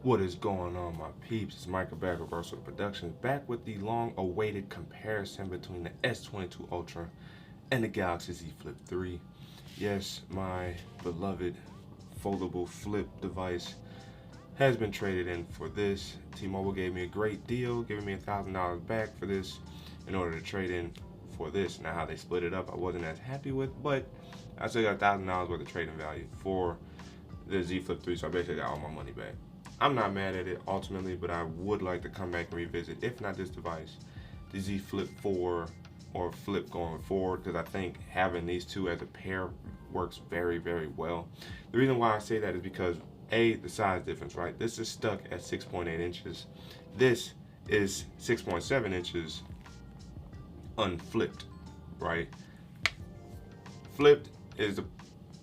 What is going on, my peeps? It's Micah back with Versatile Productions, back with the long-awaited comparison between the S22 Ultra and the Galaxy Z Flip3. Yes, my beloved foldable flip device has been traded in for this. T-Mobile gave me a great deal, giving me $1,000 back for this in order to trade in for this. Now, how they split it up, I wasn't as happy with, but I still got $1,000 worth of trading value for the Z Flip3, so I basically got all my money back. I'm not mad at it ultimately, but I would like to come back and revisit, if not this device, the Z Flip 4 or Flip going forward, because I think having these two as a pair works very, very well. The reason why I say that is because A, the size difference, right? This is stuck at 6.8 inches. This is 6.7 inches unflipped, right? Flipped is the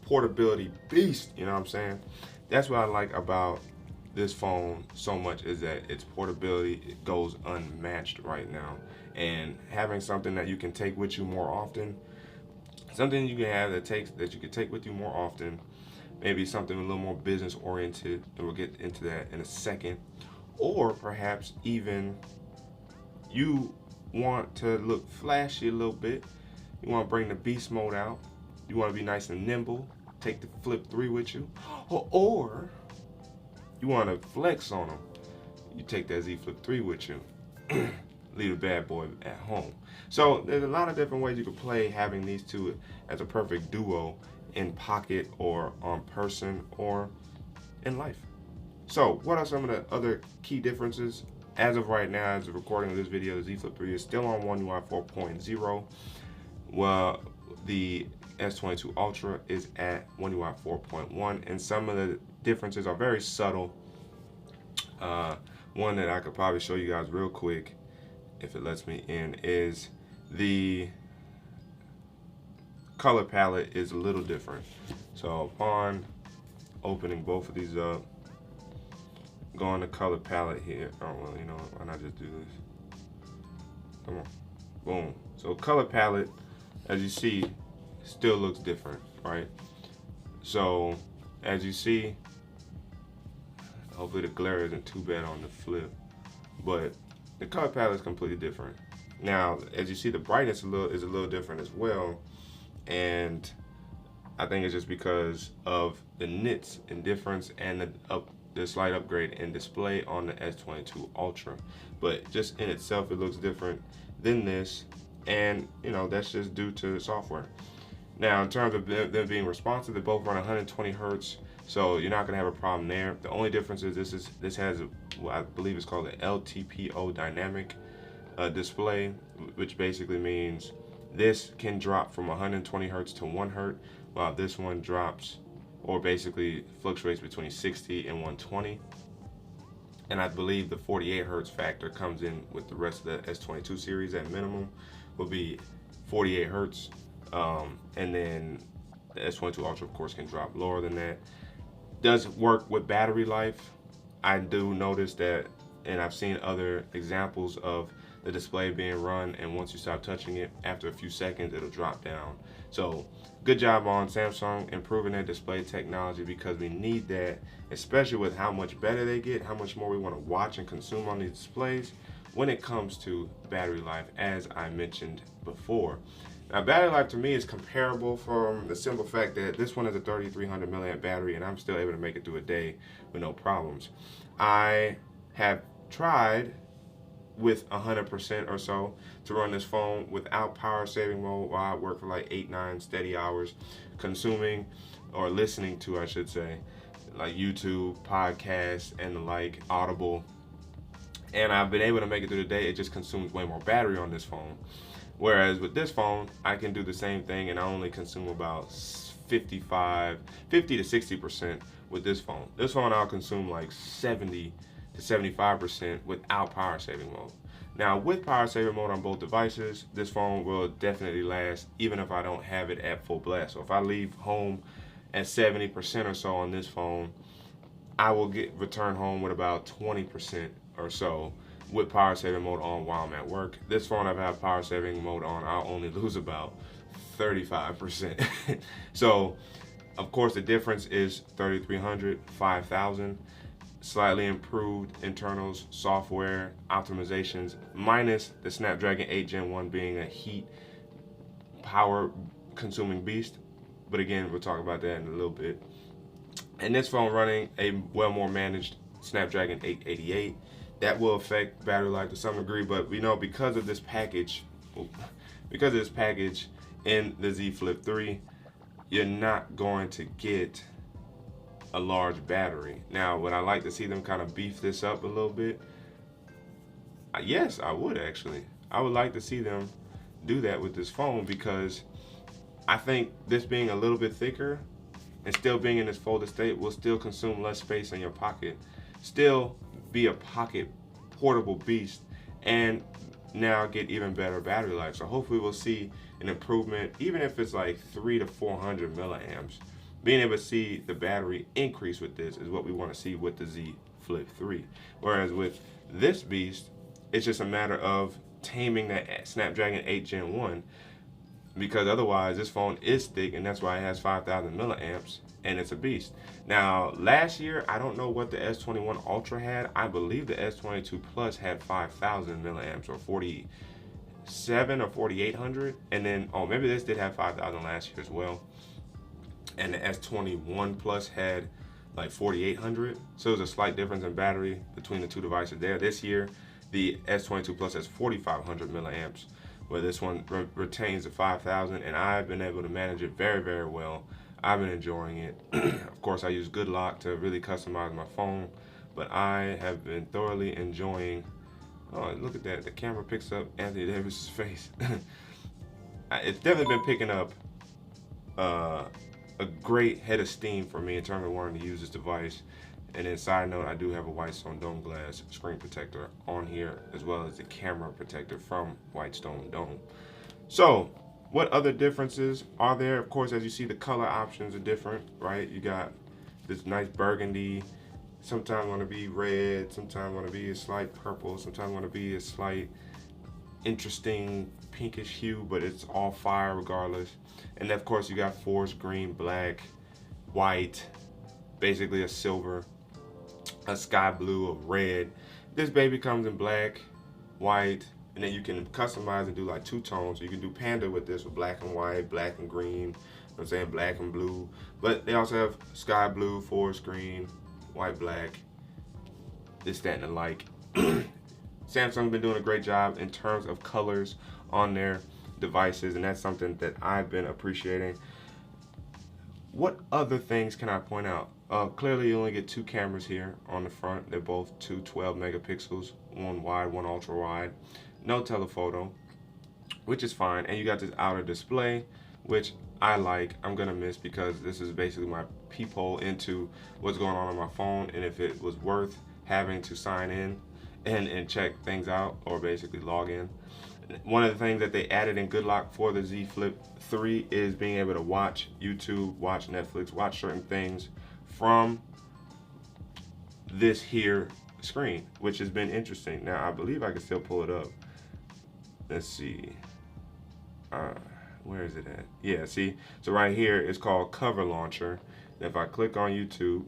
portability beast, you know what I'm saying? That's what I like about this phone so much, is that its portability, it goes unmatched right now. And having something that you can take with you more often, something you can have that you can take with you more often, maybe something a little more business oriented, and we'll get into that in a second. Or perhaps even you want to look flashy a little bit, you want to bring the beast mode out, you want to be nice and nimble, take the Flip 3 with you, or you want to flex on them, you take that Z Flip 3 with you. Leave the bad boy at home. So there's a lot of different ways you could play having these two as a perfect duo in pocket or on person or in life. So what are some of the other key differences? As of right now, as of recording of this video, the Z Flip 3 is still on One UI 4.0. Well, the S22 Ultra is at One UI 4.1, and some of the differences are very subtle. One that I could probably show you guys real quick, if it lets me in, is the color palette is a little different. So upon opening both of these up, go on the color palette here. Oh well, you know, why not just do this? Come on, boom. So color palette, as you see, still looks different, right? So as you see, hopefully the glare isn't too bad on the flip, but the color palette is completely different. Now, as you see, the brightness is a little different as well, and I think it's just because of the nits and difference and the slight upgrade in display on the S22 Ultra. But just in itself, it looks different than this, and you know, that's just due to the software. Now, in terms of them being responsive, they both run 120 hertz, so you're not gonna have a problem there. The only difference is this has what I believe is called an LTPO dynamic display, which basically means this can drop from 120 hertz to 1 hertz, while this one drops or basically fluctuates between 60 and 120. And I believe the 48 hertz factor comes in with the rest of the S22 series. At minimum will be 48 hertz. And then the S22 Ultra, of course, can drop lower than that. Does work with battery life. I do notice that, and I've seen other examples of the display being run, and once you stop touching it, after a few seconds, it'll drop down. So good job on Samsung improving their display technology, because we need that, especially with how much better they get, how much more we want to watch and consume on these displays when it comes to battery life, as I mentioned before. Now, battery life to me is comparable from the simple fact that this one is a 3300 milliamp battery, and I'm still able to make it through a day with no problems. I have tried with 100% or so to run this phone without power saving mode while I work for like 8-9 steady hours, consuming or listening to, I should say, like YouTube, podcasts, and the like, Audible. And I've been able to make it through the day. It just consumes way more battery on this phone. Whereas with this phone, I can do the same thing, and I only consume about 50 to 60% with this phone. This phone I'll consume like 70 to 75% without power saving mode. Now, with power saving mode on both devices, this phone will definitely last even if I don't have it at full blast. So if I leave home at 70% or so on this phone, I will return home with about 20% or so with power saving mode on while I'm at work. This phone, I've had power saving mode on, I'll only lose about 35%. So of course the difference is 3300, 5000. slightly improved internals, software optimizations, minus the Snapdragon 8 Gen 1 being a heat power consuming beast. But again, we'll talk about that in a little bit. And this phone running a well more managed Snapdragon 888. That will affect battery life to some degree, but we know because of this package in the Z Flip 3, you're not going to get a large battery. Now, would I like to see them kind of beef this up a little bit? Yes, I would actually. I would like to see them do that with this phone, because I think this being a little bit thicker and still being in this folded state will still consume less space in your pocket, still be a pocket portable beast, and now get even better battery life. So hopefully we'll see an improvement, even if it's like 300 to 400 milliamps. Being able to see the battery increase with this is what we want to see with the Z Flip 3. Whereas with this beast, it's just a matter of taming that Snapdragon 8 Gen 1, because otherwise this phone is thick, and that's why it has 5,000 milliamps and it's a beast. Now, last year, I don't know what the S21 Ultra had. I believe the S22 Plus had 5,000 milliamps, or 47 or 4,800. And then, oh, maybe this did have 5,000 last year as well. And the S21 Plus had like 4,800. So there's a slight difference in battery between the two devices there. This year, the S22 Plus has 4,500 milliamps, where this one retains the 5,000, and I've been able to manage it very, very well. I've been enjoying it. Of course, I use Good Lock to really customize my phone, but I have been thoroughly enjoying. Oh, look at that. The camera picks up Anthony Davis's face. It's definitely been picking up a great head of steam for me in terms of wanting to use this device. And then, side note, I do have a Whitestone Dome Glass screen protector on here, as well as the camera protector from Whitestone Dome. So, what other differences are there? Of course, as you see, the color options are different, right? You got this nice burgundy, sometimes want to be red, sometimes want to be a slight purple, sometimes want to be a slight interesting pinkish hue, but it's all fire regardless. And then, of course, you got forest green, black, white, basically a silver, a sky blue, a red. This baby comes in black, white, and then you can customize and do like two tones. So you can do panda with this, with black and white, black and green, you know what I'm saying, black and blue. But they also have sky blue, forest green, white, black, this, that, and the like. Samsung's been doing a great job in terms of colors on their devices, and that's something that I've been appreciating. What other things can I point out? Clearly, you only get two cameras here on the front. They're both two 12 megapixels, one wide, one ultra wide. No telephoto, which is fine. And you got this outer display, which I like. I'm gonna miss, because this is basically my peephole into what's going on my phone, and if it was worth having to sign in and check things out, or basically log in. One of the things that they added in Good Lock for the Z Flip 3 is being able to watch YouTube, watch Netflix, watch certain things from this here screen, which has been interesting. Now, I believe I can still pull it up. Let's see. Where is it at? Yeah, see? So right here, it's called Cover Launcher. And if I click on YouTube,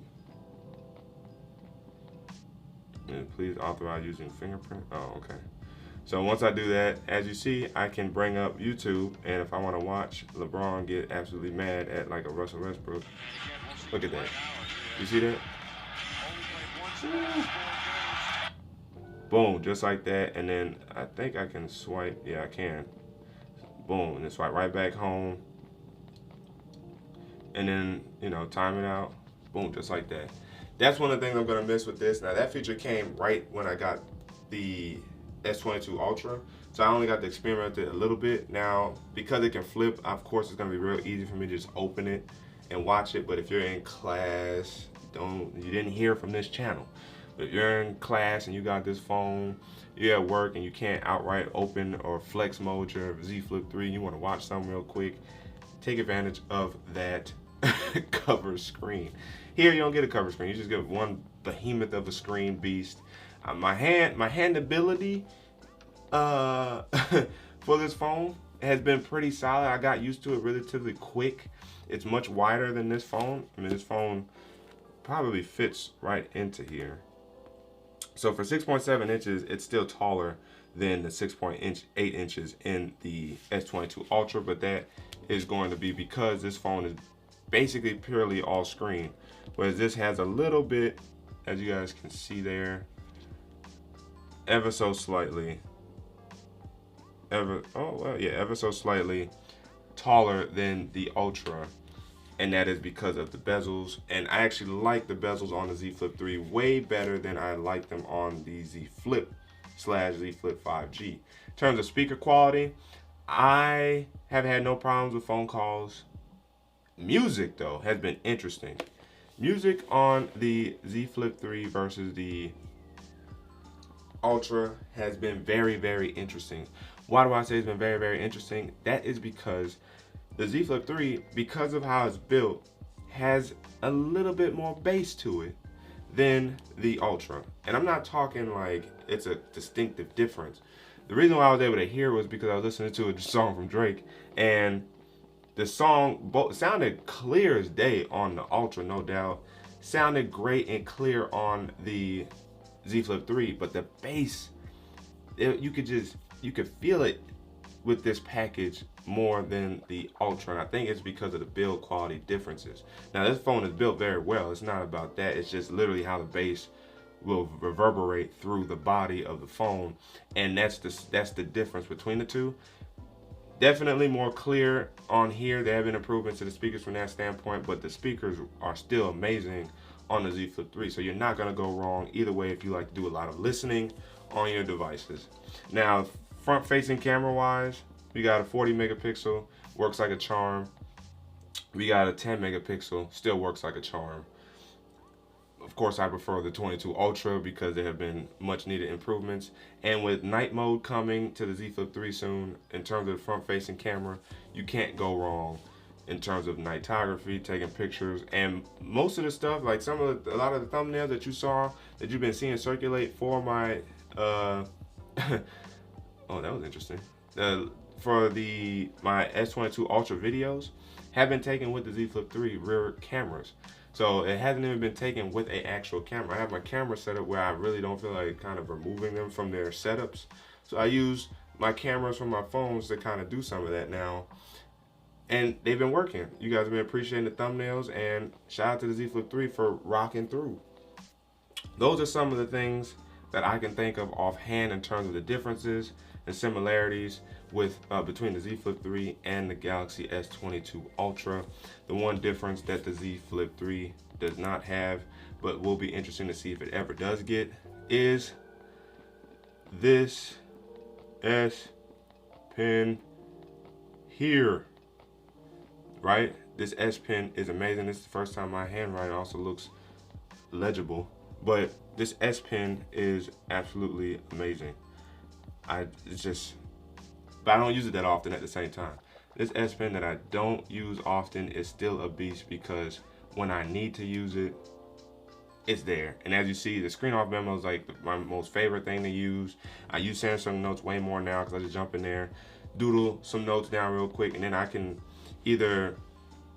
and please authorize using fingerprint. Oh, okay. So once I do that, as you see, I can bring up YouTube, and if I want to watch LeBron get absolutely mad at like a Russell Westbrook, look at that. You see that? Boom, just like that. And then I think I can swipe. Yeah, I can. Boom, and then swipe right back home. And then, you know, time it out. Boom, just like that. That's one of the things I'm gonna miss with this. Now, that feature came right when I got the S22 Ultra, so I only got to experiment with it a little bit. Now, because it can flip, of course, it's gonna be real easy for me to just open it and watch it. But if you're in class, you didn't hear from this channel. But if you're in class and you got this phone, you're at work and you can't outright open or flex mode your Z Flip 3, you want to watch something real quick, take advantage of that cover screen. Here, you don't get a cover screen. You just get one behemoth of a screen beast. My handability for this phone has been pretty solid. I got used to it relatively quick. It's much wider than this phone. I mean, this phone probably fits right into here. So for 6.7 inches, it's still taller than the 6.8 inches in the S22 Ultra, but that is going to be because this phone is basically purely all screen, whereas this has a little bit, as you guys can see there, ever so slightly, ever so slightly taller than the Ultra, and that is because of the bezels. And I actually like the bezels on the Z Flip 3 way better than I like them on the Z Flip/Z Flip 5G. In terms of speaker quality, I have had no problems with phone calls. Music though has been interesting. Music on the Z Flip 3 versus the Ultra has been very, very interesting. Why do I say it's been very, very interesting? That is because the Z Flip 3, because of how it's built, has a little bit more bass to it than the Ultra. And I'm not talking like it's a distinctive difference. The reason why I was able to hear was because I was listening to a song from Drake, and the song sounded clear as day on the Ultra, no doubt. Sounded great and clear on the Z Flip 3, but the bass, you could feel it with this package more than the Ultra, and I think it's because of the build quality differences. Now this phone is built very well, it's not about that, it's just literally how the bass will reverberate through the body of the phone, and that's the difference between the two. Definitely more clear on here. There have been improvements to the speakers from that standpoint, but the speakers are still amazing on the Z Flip 3, so you're not gonna go wrong either way if you like to do a lot of listening on your devices. Now, front-facing camera-wise, we got a 40 megapixel, works like a charm. We got a 10 megapixel, still works like a charm. Of course, I prefer the 22 Ultra because there have been much needed improvements. And with night mode coming to the Z Flip 3 soon, in terms of the front-facing camera, you can't go wrong in terms of nightography, taking pictures, and most of the stuff, like a lot of the thumbnails that you saw, that you've been seeing circulate for my, oh, that was interesting. For my S22 Ultra videos, have been taken with the Z Flip 3 rear cameras. So it hasn't even been taken with an actual camera. I have my camera set up where I really don't feel like kind of removing them from their setups. So I use my cameras from my phones to kind of do some of that now. And they've been working. You guys have been appreciating the thumbnails, and shout out to the Z Flip 3 for rocking through. Those are some of the things that I can think of offhand in terms of the differences and similarities between the Z Flip 3 and the Galaxy S22 Ultra. The one difference that the Z Flip 3 does not have, but will be interesting to see if it ever does get, is this S Pen here, right? This S Pen is amazing. This is the first time my handwriting also looks legible, but this S Pen is absolutely amazing. But I don't use it that often at the same time. This S Pen that I don't use often is still a beast because when I need to use it, it's there. And as you see, the screen off memo is like my most favorite thing to use. I use Samsung Notes way more now because I just jump in there, doodle some notes down real quick, and then I can either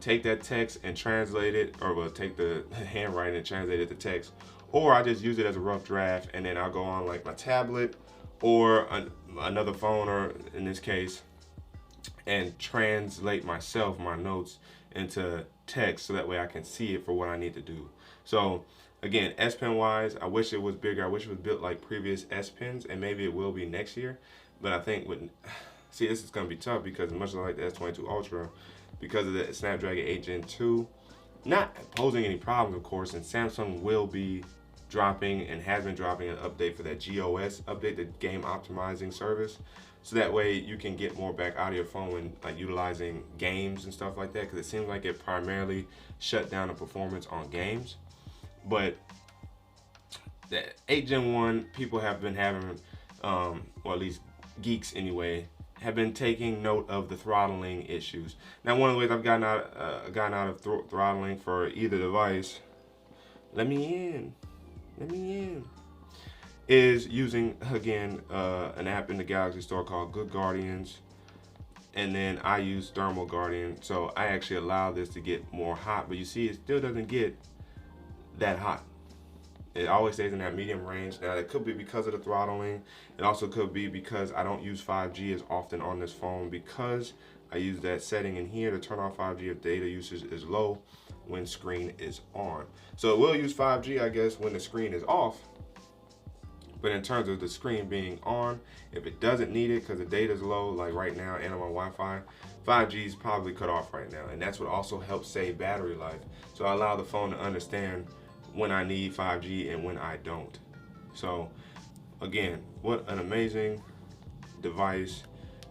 take that text and translate it, or take the handwriting and translate it to text, or I just use it as a rough draft, and then I'll go on like my tablet or another phone, or in this case, and translate myself my notes into text so that way I can see it for what I need to do. So again, S Pen wise, I wish it was bigger. I wish it was built like previous S Pens, and maybe it will be next year. But I think this is gonna be tough because much like the S22 Ultra, because of the Snapdragon 8 Gen 2, not posing any problems, of course, and Samsung will be dropping and has been dropping an update for that GOS update, the game optimizing service, so that way you can get more back out of your phone when like utilizing games and stuff like that, because it seems like it primarily shut down the performance on games. But the 8 Gen 1, people have been having, or at least geeks anyway, have been taking note of the throttling issues. Now, one of the ways I've gotten out of throttling for either device, let me in, is using, again, an app in the Galaxy Store called Good Guardians, and then I use Thermal Guardian, so I actually allow this to get more hot, but you see it still doesn't get that hot. It always stays in that medium range. Now, it could be because of the throttling. It also could be because I don't use 5G as often on this phone, because I use that setting in here to turn off 5G if data usage is low when screen is on. So it will use 5G, I guess, when the screen is off. But in terms of the screen being on, if it doesn't need it because the data is low, like right now, and I'm on Wi-Fi, 5G is probably cut off right now. And that's what also helps save battery life. So I allow the phone to understand when I need 5G and when I don't. So again, what an amazing device.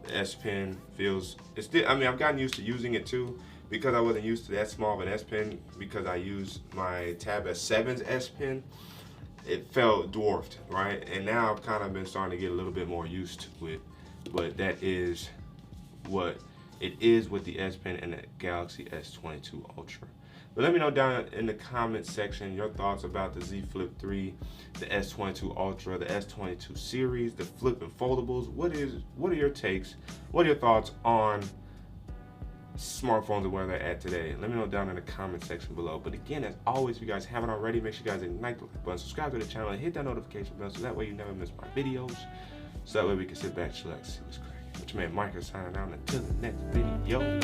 The S Pen feels, it's still, I mean, I've gotten used to using it too, because I wasn't used to that small of an S Pen, because I use my Tab S7's S Pen. It felt dwarfed, right? And now I've kind of been starting to get a little bit more used to it. But that is what it is with the S Pen and the Galaxy S22 Ultra. But let me know down in the comment section your thoughts about the Z Flip3, the S22 Ultra, the S22 series, the flip and foldables. What are your takes? What are your thoughts on smartphones and where they're at today? Let me know down in the comment section below. But again, as always, if you guys haven't already, make sure you guys ignite the like button, subscribe to the channel, and hit that notification bell so that way you never miss my videos. So that way we can sit back, chillax, see what's cracking. But your man Micah signing out until the next video.